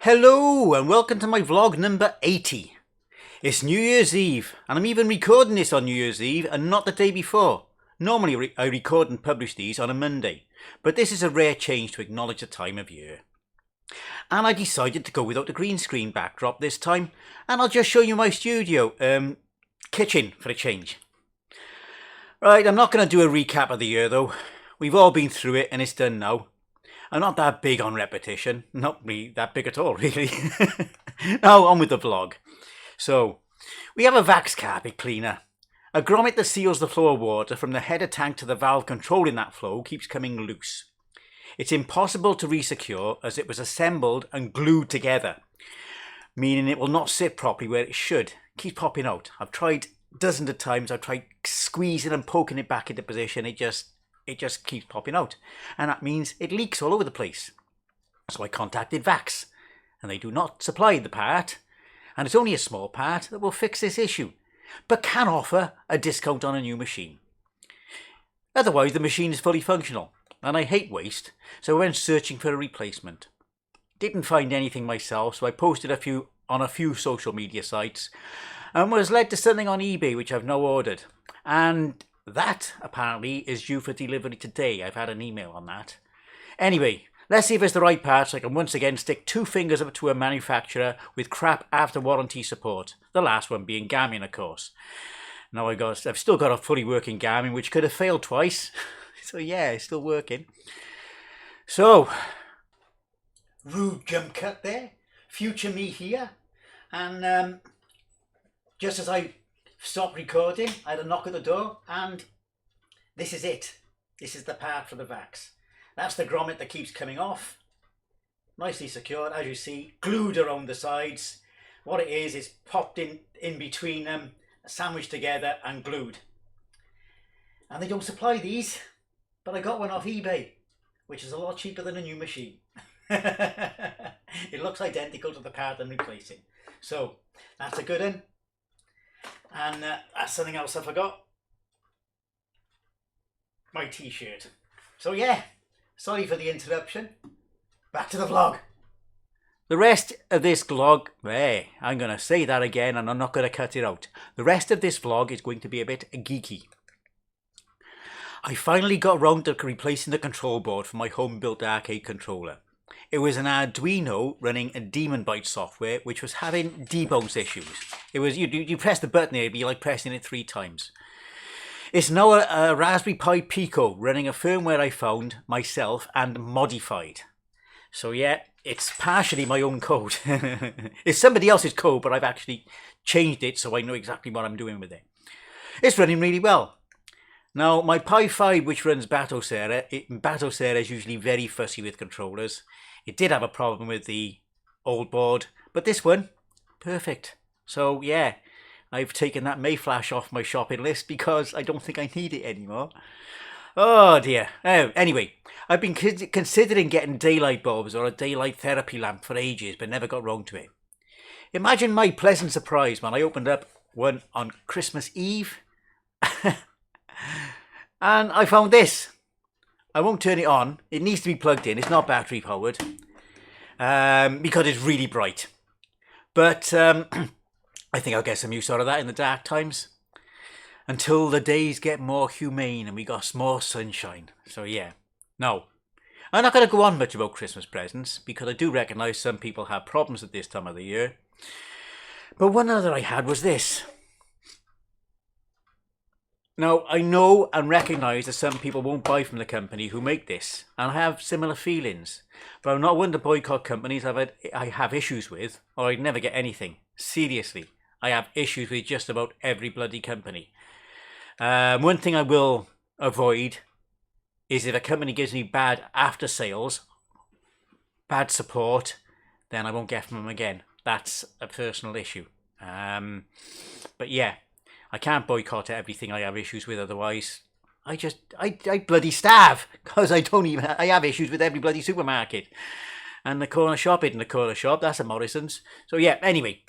Hello and welcome to my vlog number 80. It's New Year's Eve and I'm even recording this on New Year's Eve and not the day before. Normally I record and publish these on a Monday, but this is a rare change to acknowledge the time of year. And I decided to go without the green screen backdrop this time, and I'll just show you my studio, kitchen for a change. Right, I'm not going to do a recap of the year though. We've all been through it and it's done now. I'm not that big on repetition, not really that big at all really. Now on with the vlog. So, we have a Vax carpet cleaner. A grommet that seals the flow of water from the header tank to the valve controlling that flow keeps coming loose. It's impossible to resecure as it was assembled and glued together, meaning it will not sit properly where it should. It keeps popping out. I've tried dozens of times, I've tried squeezing and poking it back into position, it just keeps popping out. And that means it leaks all over the place. So I contacted Vax, and they do not supply the part, and it's only a small part that will fix this issue, but can offer a discount on a new machine. Otherwise the machine is fully functional, and I hate waste, so I went searching for a replacement. Didn't find anything myself, so I posted on a few social media sites, and was led to something on eBay which I've now ordered. And that apparently is due for delivery today. I've had an email on that. Anyway, let's see if it's the right part so I can once again stick two fingers up to a manufacturer with crap after warranty support. The last one being Garmin, of course. Now I've still got a fully working Garmin which could have failed twice. So yeah, it's still working. So, rude jump cut there. Future me here. And just as I stopped recording, I had a knock at the door, and this is it. This is the part for the Vax. That's the grommet that keeps coming off. Nicely secured, as you see, glued around the sides. What it is popped in between them, sandwiched together and glued. And they don't supply these, but I got one off eBay, which is a lot cheaper than a new machine. It looks identical to the part I'm replacing. So, that's a good one. And that's something else I forgot. My t-shirt. So yeah, sorry for the interruption. Back to the vlog. The rest of this vlog, I'm going to say that again and I'm not going to cut it out. The rest of this vlog is going to be a bit geeky. I finally got round to replacing the control board for my home-built arcade controller. It was an Arduino running a Demon Byte software which was having debounce issues. It was you press the button, it'd be like pressing it 3 times. It's now a Raspberry Pi Pico running a firmware I found myself and modified. So yeah, it's partially my own code. It's somebody else's code, but I've actually changed it so I know exactly what I'm doing with it. It's running really well. Now, my Pi 5, which runs Batocera, Batocera is usually very fussy with controllers. It did have a problem with the old board, but this one, perfect. So yeah, I've taken that Mayflash off my shopping list because I don't think I need it anymore. Oh dear. Oh, anyway, I've been considering getting daylight bulbs or a daylight therapy lamp for ages, but never got round to it. Imagine my pleasant surprise when I opened up one on Christmas Eve. And I found this. I won't turn it on. It needs to be plugged in. It's not battery powered because it's really bright. But I think I'll get some use out of that in the dark times until the days get more humane and we got more sunshine. So yeah. No, I'm not going to go on much about Christmas presents because I do recognise some people have problems at this time of the year. But one other I had was this. Now, I know and recognise that some people won't buy from the company who make this, and I have similar feelings. But I'm not one to boycott companies I have issues with, or I'd never get anything. Seriously, I have issues with just about every bloody company. One thing I will avoid is if a company gives me bad after sales, bad support, then I won't get from them again. That's a personal issue. But yeah. I can't boycott everything I have issues with, otherwise I bloody starve because I have issues with every bloody supermarket. And the corner shop isn't a corner shop, that's a Morrison's. So yeah, anyway,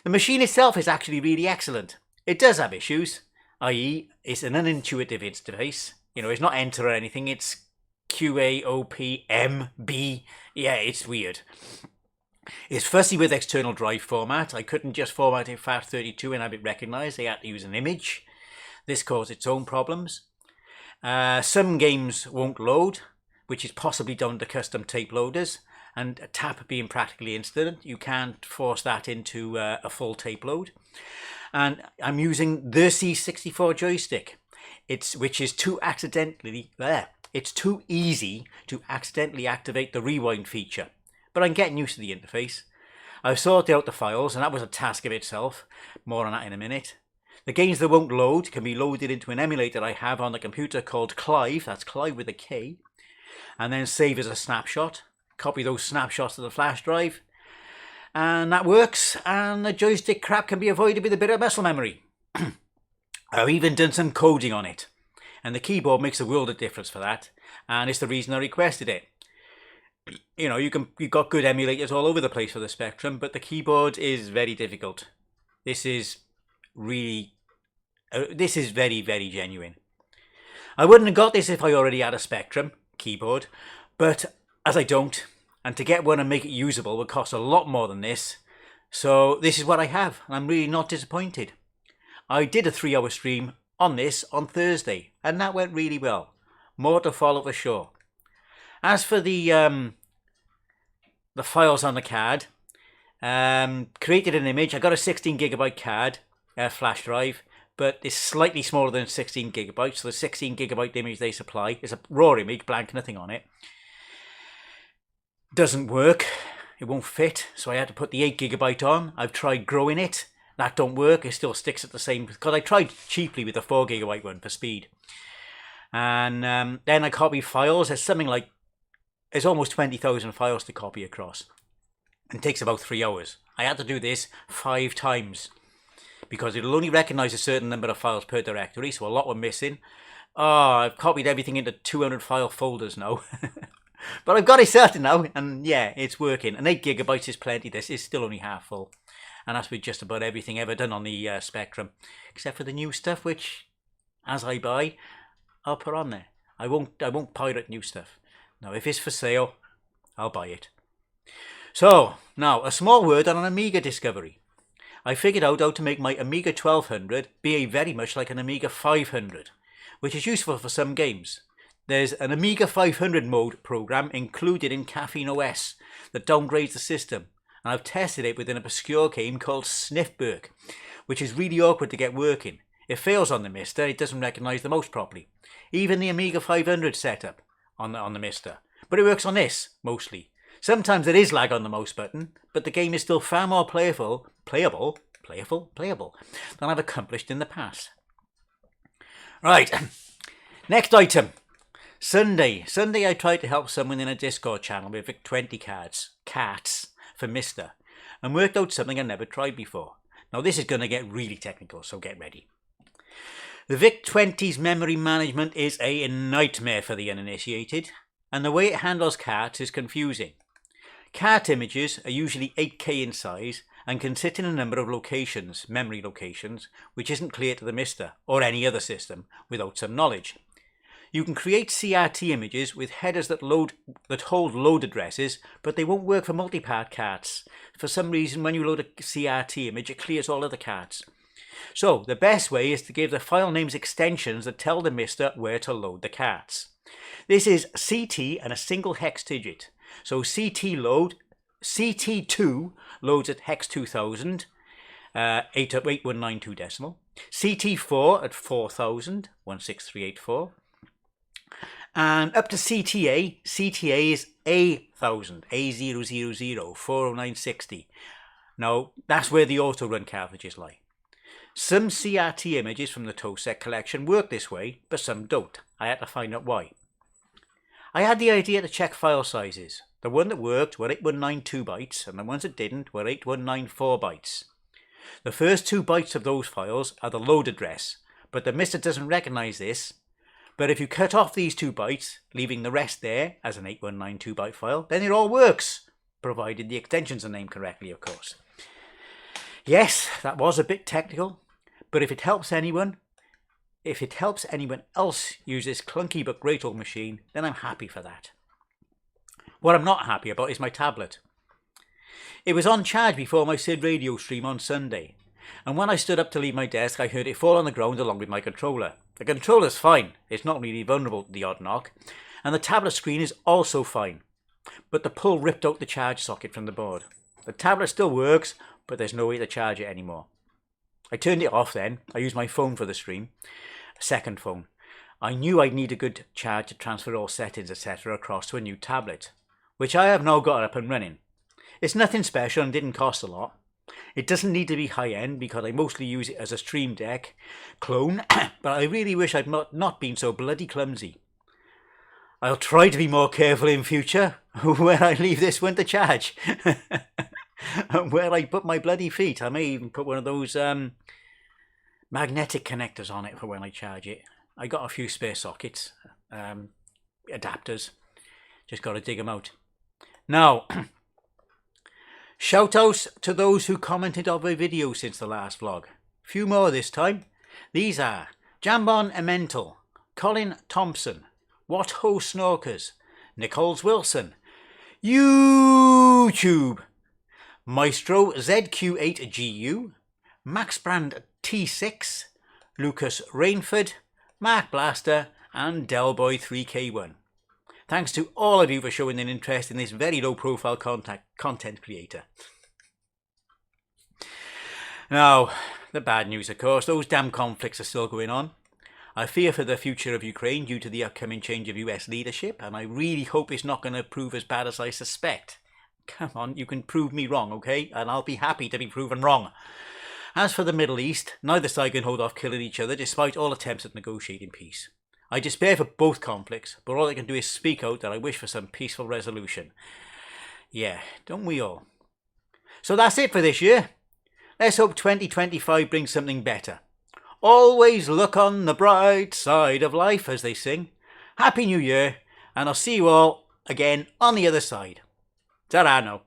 the machine itself is actually really excellent. It does have issues, i.e. it's an unintuitive interface. You know, it's not enter or anything, it's QAOPMB. Yeah, it's weird. It's fussy with external drive format. I couldn't just format it FAT32 and have it recognised. I had to use an image. This caused its own problems. Some games won't load, which is possibly down to custom tape loaders, and a tap being practically instant, you can't force that into a full tape load. And I'm using the C64 joystick, which is it's too easy to accidentally activate the rewind feature. But I'm getting used to the interface. I've sorted out the files, and that was a task of itself. More on that in a minute. The games that won't load can be loaded into an emulator I have on the computer called Clive, that's Clive with a K, and then save as a snapshot. Copy those snapshots to the flash drive, and that works, and the joystick crap can be avoided with a bit of muscle memory. I've even done some coding on it, and the keyboard makes a world of difference for that, and it's the reason I requested it. You know, you've got good emulators all over the place for the Spectrum, but the keyboard is very difficult. This is really... this is very, very genuine. I wouldn't have got this if I already had a Spectrum keyboard, but as I don't, and to get one and make it usable would cost a lot more than this, so this is what I have, and I'm really not disappointed. I did a 3-hour stream on this on Thursday, and that went really well. More to follow for sure. As for the files on the card, created an image. I got a 16GB card, flash drive, but it's slightly smaller than 16GB, so the 16GB image they supply is a raw image, blank, nothing on it. Doesn't work, it won't fit, so I had to put the 8GB on. I've tried growing it, that don't work, it still sticks at the same, because I tried cheaply with a 4GB one for speed. And then I copied files. There's almost 20,000 files to copy across, and it takes about 3 hours. I had to do this 5 times, because it'll only recognise a certain number of files per directory, so a lot were missing. I've copied everything into 200 file folders now. But I've got it sorted now, and yeah, it's working. And 8GB is plenty. This is still only half full. And that's with just about everything ever done on the Spectrum, except for the new stuff, which, as I buy, I'll put on there. I won't pirate new stuff. Now, if it's for sale, I'll buy it. So, now, a small word on an Amiga discovery. I figured out how to make my Amiga 1200 behave very much like an Amiga 500, which is useful for some games. There's an Amiga 500 mode program included in Caffeine OS that downgrades the system, and I've tested it with an obscure game called Sniffberg, which is really awkward to get working. It fails on the Mister, it doesn't recognise the mouse properly. Even the Amiga 500 setup on the Mister, but it works on this, mostly. Sometimes there is lag on the mouse button, but the game is still far more playable than I've accomplished in the past. Right, next item. Sunday I tried to help someone in a Discord channel with VIC-20 cats for Mister, and worked out something I've never tried before. Now this is going to get really technical, so get ready. The VIC-20's memory management is a nightmare for the uninitiated, and the way it handles cats is confusing. Cat images are usually 8K in size and can sit in a number of locations, memory locations, which isn't clear to the Mister or any other system without some knowledge. You can create CRT images with headers that hold load addresses, but they won't work for multipart cards. For some reason, when you load a CRT image, it clears all other cards. So the best way is to give the file names extensions that tell the Mister where to load the cards. This is CT and a single hex digit. So CT2 loads at hex 2000, 8192 decimal. CT4 at 4000, 16384. And up to CTA is A1000, A000, 40960. Now, that's where the auto-run cartridges lie. Some CRT images from the TOSEC collection work this way, but some don't. I had to find out why. I had the idea to check file sizes. The one that worked were 8192 bytes, and the ones that didn't were 8194 bytes. The first 2 bytes of those files are the load address, but the Mister doesn't recognise this. But if you cut off these 2 bytes, leaving the rest there as an 8192 byte file, then it all works, provided the extensions are named correctly, of course. Yes, that was a bit technical, but if it helps anyone else use this clunky but great old machine, then I'm happy for that. What I'm not happy about is my tablet. It was on charge before my Sid radio stream on Sunday, and when I stood up to leave my desk, I heard it fall on the ground along with my controller. The controller's fine, it's not really vulnerable to the odd knock, and the tablet screen is also fine, but the pull ripped out the charge socket from the board. The tablet still works, but there's no way to charge it anymore. I turned it off then. I used my phone for the stream, a second phone. I knew I'd need a good charge to transfer all settings etc. across to a new tablet, which I have now got up and running. It's nothing special and didn't cost a lot. It doesn't need to be high-end because I mostly use it as a Stream Deck clone, but I really wish I'd not been so bloody clumsy. I'll try to be more careful in future where I leave this one to charge. And where I put my bloody feet. I may even put one of those magnetic connectors on it for when I charge it. I got a few spare sockets, adapters. Just got to dig them out. Now, shout outs to those who commented on my video since the last vlog. Few more this time. These are Jambon Emmental, Colin Thompson, What Ho Snorkers, Nichols Wilson, YouTube, Maestro ZQ8GU, Max Brand T6, Lucas Rainford, Mark Blaster and Delboy 3K1. Thanks to all of you for showing an interest in this very low profile content creator. Now, the bad news of course, those damn conflicts are still going on. I fear for the future of Ukraine due to the upcoming change of US leadership, and I really hope it's not going to prove as bad as I suspect. Come on, you can prove me wrong, okay? And I'll be happy to be proven wrong. As for the Middle East, neither side can hold off killing each other despite all attempts at negotiating peace. I despair for both conflicts, but all I can do is speak out that I wish for some peaceful resolution. Yeah, don't we all? So that's it for this year. Let's hope 2025 brings something better. Always look on the bright side of life, as they sing. Happy New Year, and I'll see you all again on the other side. Ta-ra now.